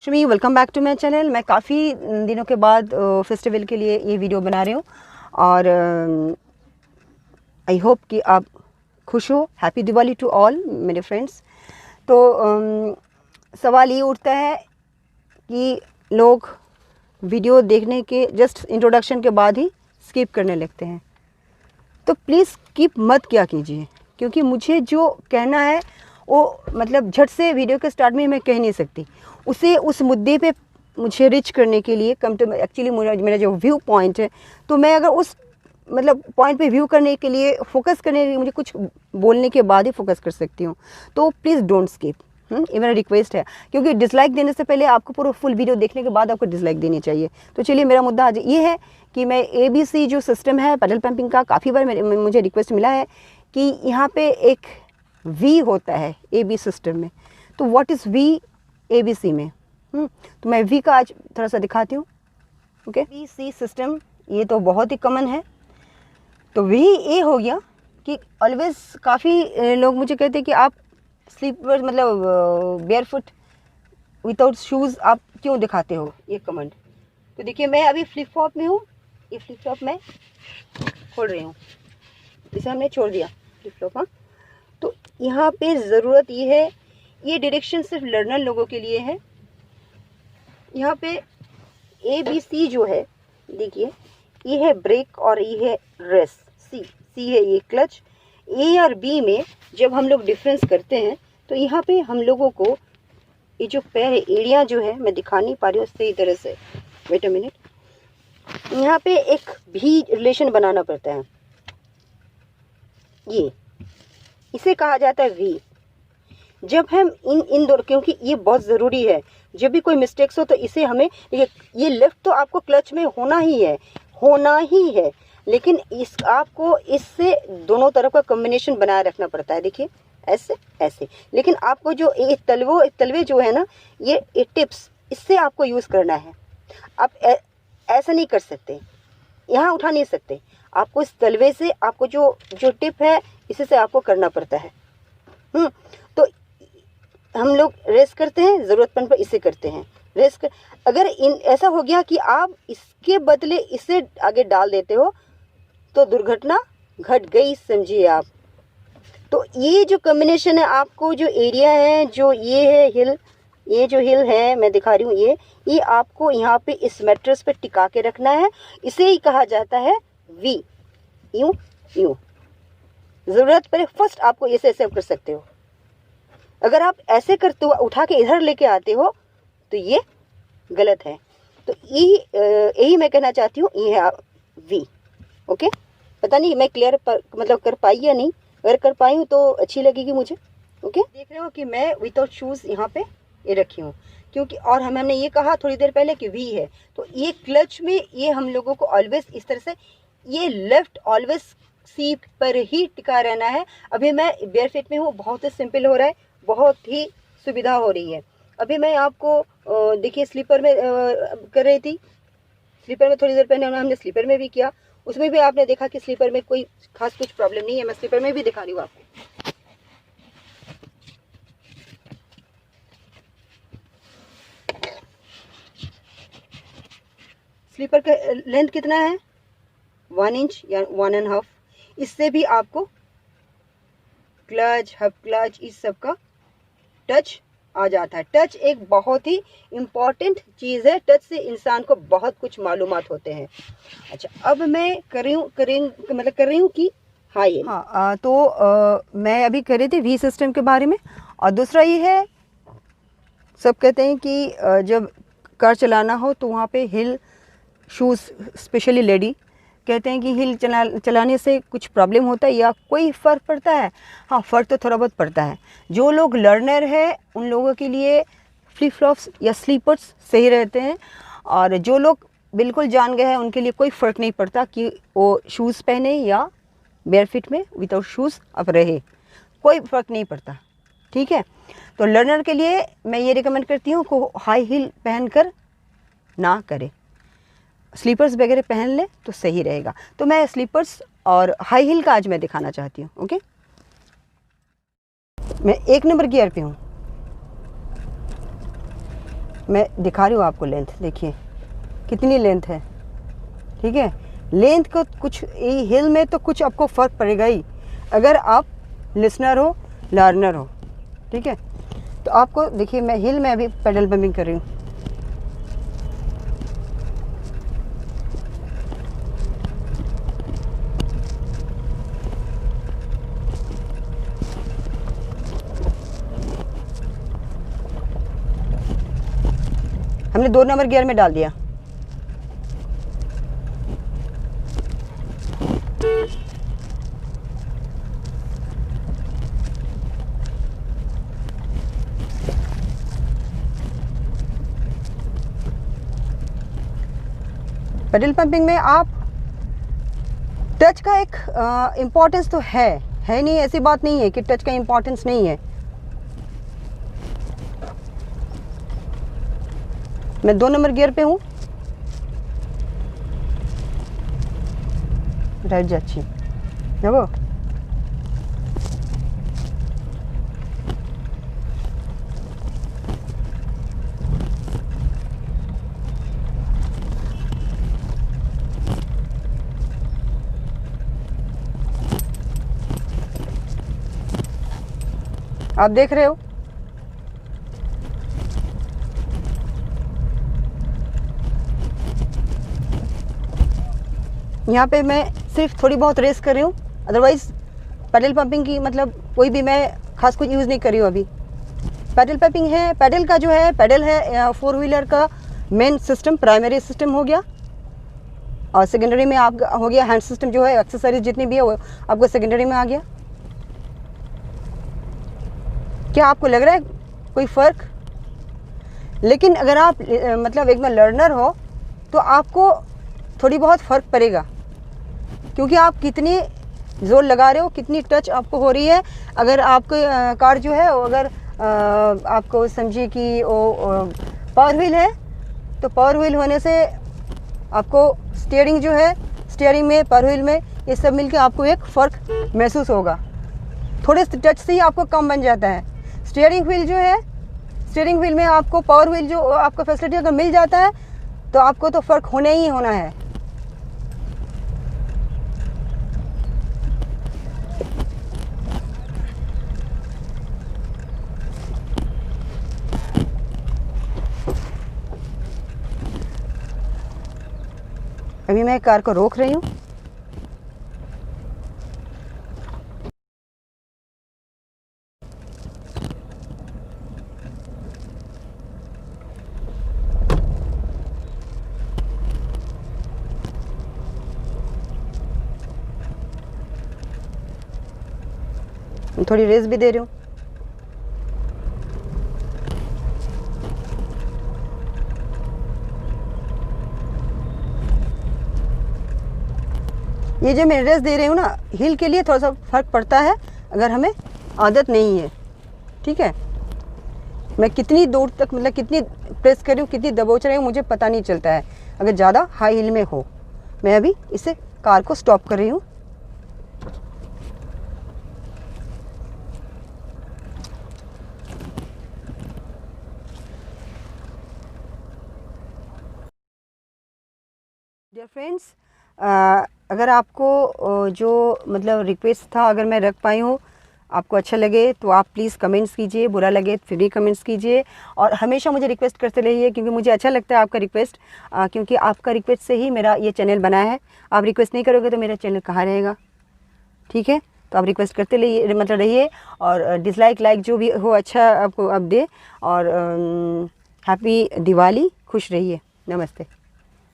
Lakshmi, welcome back to my channel. मैं काफ़ी दिनों के बाद फेस्टिवल के लिए ये वीडियो बना रही हूँ और आई होप कि आप खुश हो। हैप्पी दिवाली टू ऑल मेरे फ्रेंड्स। तो सवाल ये उठता है कि लोग वीडियो देखने के जस्ट इंट्रोडक्शन के बाद ही स्किप करने लगते हैं। तो प्लीज़ स्किप मत किया कीजिए, क्योंकि मुझे जो कहना है वो मतलब झट से वीडियो के स्टार्ट में मैं कह नहीं सकती। उसे उस मुद्दे पे मुझे रिच करने के लिए कम टू एक्चुअली मेरा जो व्यू पॉइंट है, तो मैं अगर उस मतलब पॉइंट पे व्यू करने के लिए फोकस करने के लिए मुझे कुछ बोलने के बाद ही फोकस कर सकती हूँ। तो प्लीज़ डोंट स्किप, ये मेरा रिक्वेस्ट है, क्योंकि डिसलाइक देने से पहले आपको पूरा फुल वीडियो देखने के बाद आपको डिसलाइक देनी चाहिए। तो चलिए, मेरा मुद्दा आज ये है कि मैं ABC जो सिस्टम है पेडल पंपिंग का, काफ़ी बार मुझे रिक्वेस्ट मिला है कि यहाँ पे एक V होता है AB सिस्टम में। तो व्हाट इज़ V ABC में? तो मैं V का आज थोड़ा सा दिखाती हूँ। ओके, ABC सिस्टम ये तो बहुत ही कॉमन है। तो V ये हो गया कि ऑलवेज काफ़ी लोग मुझे कहते हैं कि आप स्लीपर मतलब बेयर फुट विदाउट शूज़ आप क्यों दिखाते हो, ये कमेंट। तो देखिए, मैं अभी फ्लिप फ्लॉप में हूँ। ये फ्लिप फ्लॉप मैं खोल रही हूँ, इसे हमने छोड़ दिया फ्लिप फ्लॉप। हाँ, तो यहाँ पे ज़रूरत ये है, ये डायरेक्शन सिर्फ लर्नर लोगों के लिए है। यहाँ पे ABC जो है, देखिए, ये है ब्रेक और ये है रेस। C है ये क्लच। A और B में जब हम लोग डिफरेंस करते हैं तो यहाँ पे हम लोगों को ये जो पैर एरिया जो है, मैं दिखा नहीं पा रही हूँ सही तरह से, वेट अ मिनट। यहाँ पे एक भी रिलेशन बनाना पड़ता है। ये इसे कहा जाता है V। जब हम इन दोनों, क्योंकि ये बहुत ज़रूरी है, जब भी कोई मिस्टेक्स हो तो इसे हमें ये लेफ्ट तो आपको क्लच में होना ही है, लेकिन आपको इससे दोनों तरफ का कॉम्बिनेशन बनाए रखना पड़ता है। देखिए, ऐसे ऐसे, लेकिन आपको जो ये तलवे जो है ना, ये टिप्स, इससे आपको यूज़ करना है। आप ऐसा नहीं कर सकते, यहाँ उठा नहीं सकते। आपको इस तलवे से आपको जो टिप है, इसी से आपको करना पड़ता है। तो हम लोग रेस करते हैं, ज़रूरतमंद पर इसे करते हैं रेस कर। अगर ऐसा हो गया कि आप इसके बदले इसे आगे डाल देते हो तो दुर्घटना घट गई, समझिए आप। तो ये जो कॉम्बिनेशन है, आपको जो एरिया है, जो ये है हिल, ये जो हिल है मैं दिखा रही हूँ, ये आपको यहाँ पे इस मैट्रेस पे टिका के रखना है। इसे ही कहा जाता है V। यूँ यूँ, ज़रूरत पड़े फर्स्ट आपको ऐसे कर सकते हो। अगर आप ऐसे करते हो, उठा के इधर लेके आते हो, तो ये गलत है। तो यही मैं कहना चाहती हूँ, ये है V। ओके, पता नहीं मैं क्लियर मतलब कर पाई या नहीं। अगर कर पाई हूँ तो अच्छी लगेगी मुझे। ओके, देख रहे हो कि मैं विदाउट शूज़ यहाँ पे ये रखी हूँ, क्योंकि और हमने ये कहा थोड़ी देर पहले कि V है। तो ये क्लच में ये हम लोगों को ऑलवेज इस तरह से, ये लेफ्ट ऑलवेज सीट पर ही टिका रहना है। अभी मैं बेयर फिट में हूँ, बहुत ही सिंपल हो रहा है, बहुत ही सुविधा हो रही है। अभी मैं आपको देखिए स्लीपर में कर रही थी। स्लीपर में थोड़ी देर पहले हमने स्लीपर में भी किया, उसमें भी आपने देखा कि स्लीपर में कोई खास कुछ प्रॉब्लम नहीं है। मैं स्लीपर में भी दिखा रही हूँ आपको। स्लीपर का लेंथ कितना है? 1 इंच या 1.5। इससे भी आपको क्लच, हब क्लच, इस सब का टच आ जाता है। टच एक बहुत ही इम्पॉर्टेंट चीज़ है। टच से इंसान को बहुत कुछ मालूमात होते हैं। अच्छा, अब मैं कर रही हूँ कि हाँ, तो मैं अभी कर रही थी V सिस्टम के बारे में। और दूसरा ये है, सब कहते हैं कि जब कार चलाना हो तो वहाँ पे हिल शूज़, स्पेशली लेडी कहते हैं कि हिल चलाने से कुछ प्रॉब्लम होता है या कोई फ़र्क पड़ता है? हाँ, फ़र्क तो थोड़ा बहुत पड़ता है। जो लोग लर्नर है उन लोगों के लिए फ्लिप फ्लॉप्स या स्लीपर्स सही रहते हैं, और जो लोग बिल्कुल जान गए हैं उनके लिए कोई फ़र्क नहीं पड़ता कि वो शूज़ पहने या बेयर फिट में विदाउट शूज़ अब रहे, कोई फ़र्क नहीं पड़ता। ठीक है, तो लर्नर के लिए मैं ये रिकमेंड करती हूँ कि हाई हील पहन कर ना करें, स्लीपर्स वगैरह पहन ले तो सही रहेगा। तो मैं स्लीपर्स और हाई हील का आज मैं दिखाना चाहती हूँ। ओके, मैं 1 नंबर गियर पे हूँ। मैं दिखा रही हूँ आपको लेंथ, देखिए कितनी लेंथ है। ठीक है, लेंथ को कुछ हिल में तो कुछ आपको फ़र्क पड़ेगा ही, अगर आप लिसनर हो, लर्नर हो। ठीक है, तो आपको देखिए मैं हिल में अभी पेडल पंपिंग कर रही हूँ। हमने 2 नंबर गियर में डाल दिया। पेडल पंपिंग में आप टच का एक इम्पोर्टेंस तो है नहीं, ऐसी बात नहीं है कि टच का इम्पोर्टेंस नहीं है। मैं 2 नंबर गियर पे हूँ, राइट जाची देखो। आप देख रहे हो यहाँ पे मैं सिर्फ थोड़ी बहुत रेस कर रही हूँ, अदरवाइज़ पेडल पंपिंग की मतलब कोई भी मैं खास कुछ यूज़ नहीं कर रही हूँ अभी। पेडल पंपिंग है, पेडल का जो है पेडल है 4 व्हीलर का मेन सिस्टम, प्राइमरी सिस्टम हो गया, और सेकेंडरी में आप हो गया हैंड सिस्टम, जो है एक्सेसरीज जितनी भी है वो आपको सेकेंडरी में आ गया। क्या आपको लग रहा है कोई फ़र्क? लेकिन अगर आप मतलब एकदम लर्नर हो तो आपको थोड़ी बहुत फ़र्क पड़ेगा, क्योंकि आप कितनी ज़ोर लगा रहे हो, कितनी टच आपको हो रही है। अगर आपको कार जो है अगर आपको समझिए कि वो पावर व्हील है, तो पावर व्हील होने से आपको स्टीयरिंग जो है, स्टीयरिंग में, पावर व्हील में, ये सब मिलके आपको एक फ़र्क महसूस होगा। थोड़े टच से ही आपको कम बन जाता है। स्टीयरिंग व्हील जो है, स्टीयरिंग व्हील में आपको पावर व्हील जो आपको फैसिलिटी अगर मिल जाता है तो आपको तो फ़र्क होना ही होना है। अभी मैं कार को रोक रही हूँ। थोड़ी रेस भी दे रही हूँ। ये जो मैं रेस दे रही हूँ ना, हिल के लिए थोड़ा सा फ़र्क पड़ता है अगर हमें आदत नहीं है। ठीक है, मैं कितनी दूर तक मतलब कितनी प्रेस कर रही हूँ, कितनी दबोच रही हूँ, मुझे पता नहीं चलता है अगर ज़्यादा हाई हिल में हो। मैं अभी इसे कार को स्टॉप कर रही हूँ। डियर फ्रेंड्स, अगर आपको जो मतलब रिक्वेस्ट था अगर मैं रख पाई हूँ, आपको अच्छा लगे तो आप प्लीज़ कमेंट्स कीजिए, बुरा लगे फिर भी कमेंट्स कीजिए, और हमेशा मुझे रिक्वेस्ट करते रहिए, क्योंकि मुझे अच्छा लगता है आपका रिक्वेस्ट, क्योंकि आपका रिक्वेस्ट से ही मेरा ये चैनल बना है। आप रिक्वेस्ट नहीं करोगे तो मेरा चैनल कहाँ रहेगा। ठीक है, तो आप रिक्वेस्ट करते रहिए, मतलब रहिए, और डिसलाइक लाइक जो भी हो अच्छा आपको आप दे, और हैप्पी दिवाली, खुश रहिए। नमस्ते।